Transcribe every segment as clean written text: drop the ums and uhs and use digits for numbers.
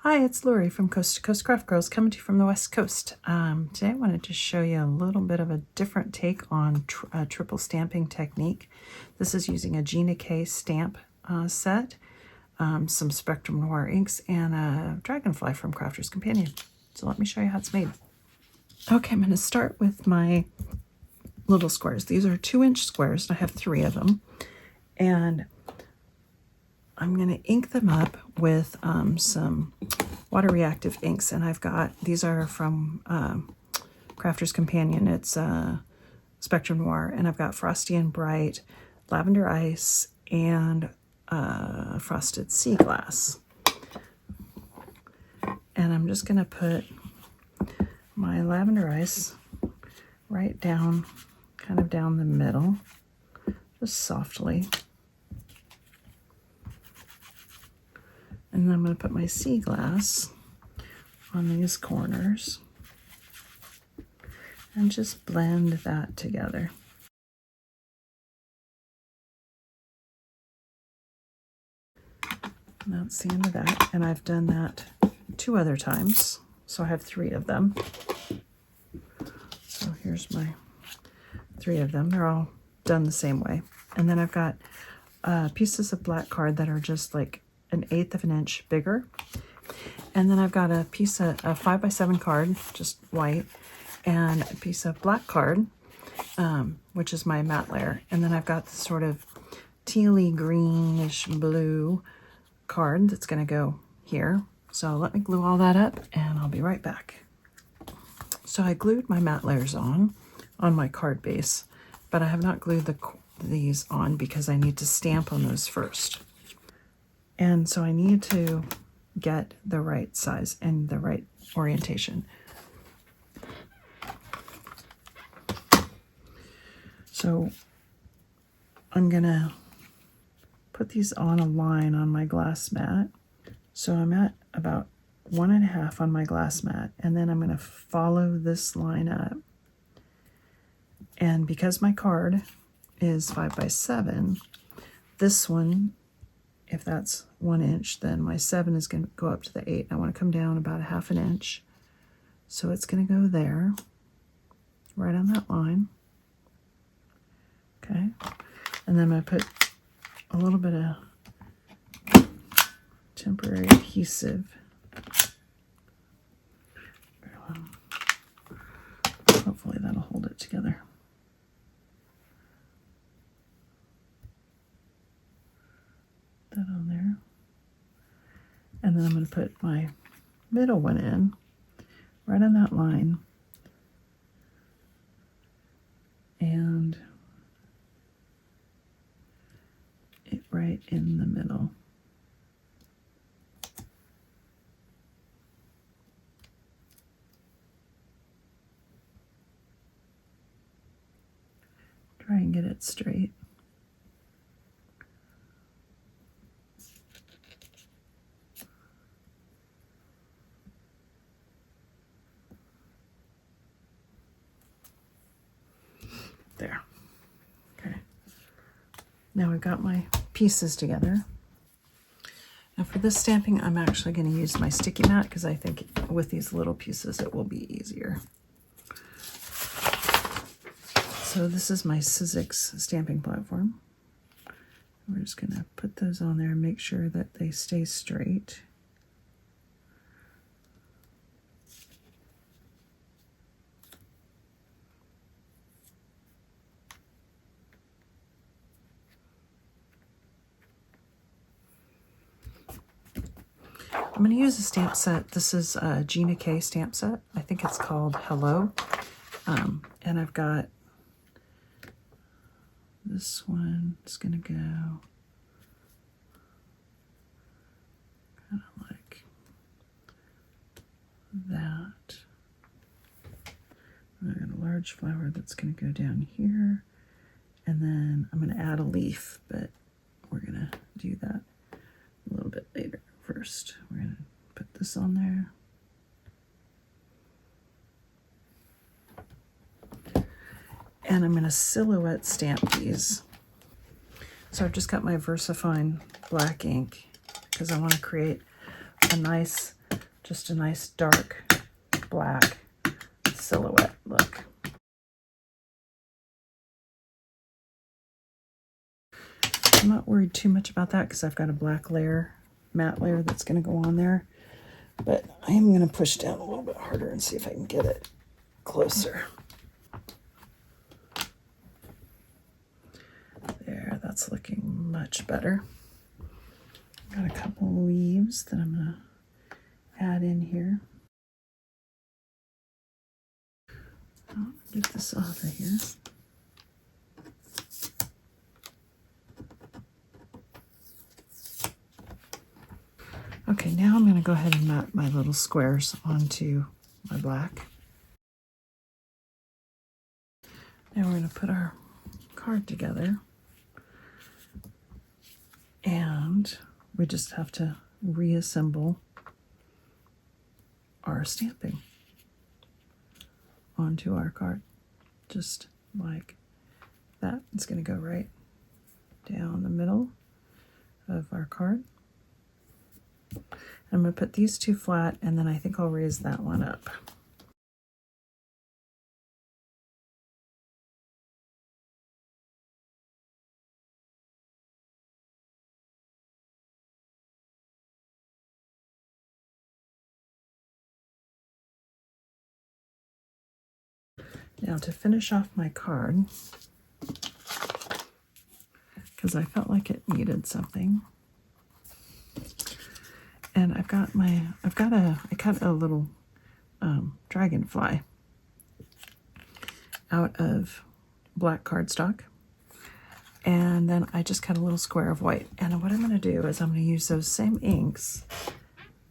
Hi, it's Lori from Coast to Coast Craft Girls, coming to you from the West Coast. Today I wanted to show you a little bit of a different take on a triple stamping technique. This is using a Gina K stamp set, some Spectrum Noir inks, and a dragonfly from Crafter's Companion. So let me show you how it's made. Okay, I'm going to start with my little squares. These are 2-inch squares. I have 3 of them. And I'm going to ink them up with some water reactive inks, and I've got, these are from Crafter's Companion. It's Spectrum Noir, and I've got Frosty and Bright, Lavender Ice, and Frosted Sea Glass. And I'm just going to put my Lavender Ice right down, kind of down the middle, just softly. And then I'm going to put my sea glass on these corners and just blend that together. And that's the end of that. And I've done that 2 other times. So I have 3 of them. So here's my 3 of them. They're all done the same way. And then I've got pieces of black card that are just like 1/8 of an inch bigger. And then I've got a piece of a 5x7 card, just white, and a piece of black card, which is my matte layer. And then I've got this sort of tealy greenish blue card that's going to go here. So let me glue all that up and I'll be right back. So I glued my matte layers on my card base, but I have not glued these on because I need to stamp on those first. And so I need to get the right size and the right orientation. So I'm gonna put these on a line on my glass mat. So I'm at about 1.5 on my glass mat, and then I'm gonna follow this line up. And because my card is 5x7, this one, if that's 1 inch, then my 7 is going to go up to the 8. I want to come down about 1/2 inch. So it's going to go there, right on that line. Okay. And then I'm going to put a little bit of temporary adhesive. Hopefully that'll hold it together. That on there. And then I'm going to put my middle one in right on that line, and it right in the middle. Try and get it straight. There. Okay. Now we've got my pieces together. Now for this stamping, I'm actually going to use my sticky mat because I think with these little pieces it will be easier. So this is my Sizzix stamping platform. We're just going to put those on there and make sure that they stay straight. I'm going to use a stamp set. This is a Gina K stamp set. I think it's called Hello. And I've got this one. It's going to go kind of like that. And I've got a large flower that's going to go down here. And then I'm going to add a leaf, but we're going to do that a little bit later. First, we're going to put this on there. And I'm going to silhouette stamp these. So I've just got my VersaFine black ink because I want to create just a nice dark black silhouette look. I'm not worried too much about that because I've got a black layer, matte layer that's going to go on there. But I am going to push down a little bit harder and see if I can get it closer. There, that's looking much better. Got a couple of leaves that I'm going to add in here. I'll get this off of here. Okay, now I'm going to go ahead and map my little squares onto my black. Now we're going to put our card together. And we just have to reassemble our stamping onto our card. Just like that. It's going to go right down the middle of our card. I'm going to put these two flat, and then I think I'll raise that one up. Now to finish off my card, because I felt like it needed something. And I cut a little dragonfly out of black cardstock. And then I just cut a little square of white. And what I'm going to do is I'm going to use those same inks,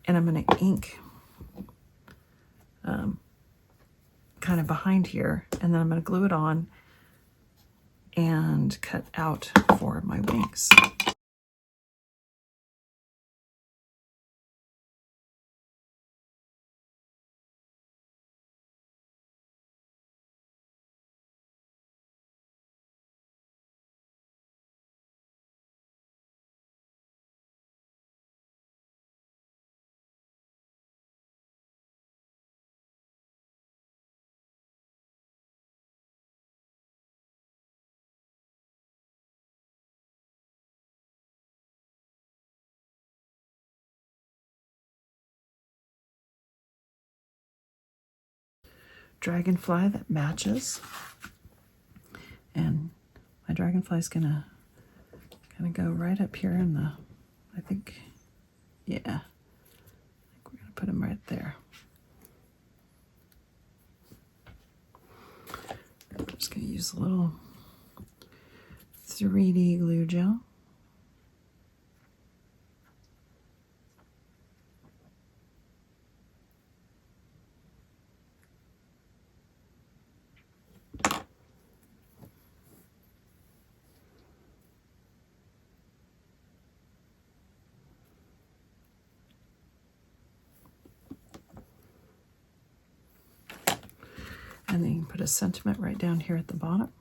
and I'm going to ink kind of behind here, and then I'm going to glue it on and cut out for my wings. Dragonfly that matches, and my dragonfly is gonna kind of go right up here in the, I think we're gonna put him right there. I'm just gonna use a little 3D glue gel. And then you can put a sentiment right down here at the bottom.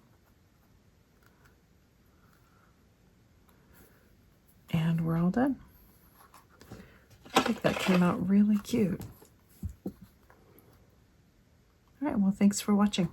And we're all done. I think that came out really cute. All right, well, thanks for watching.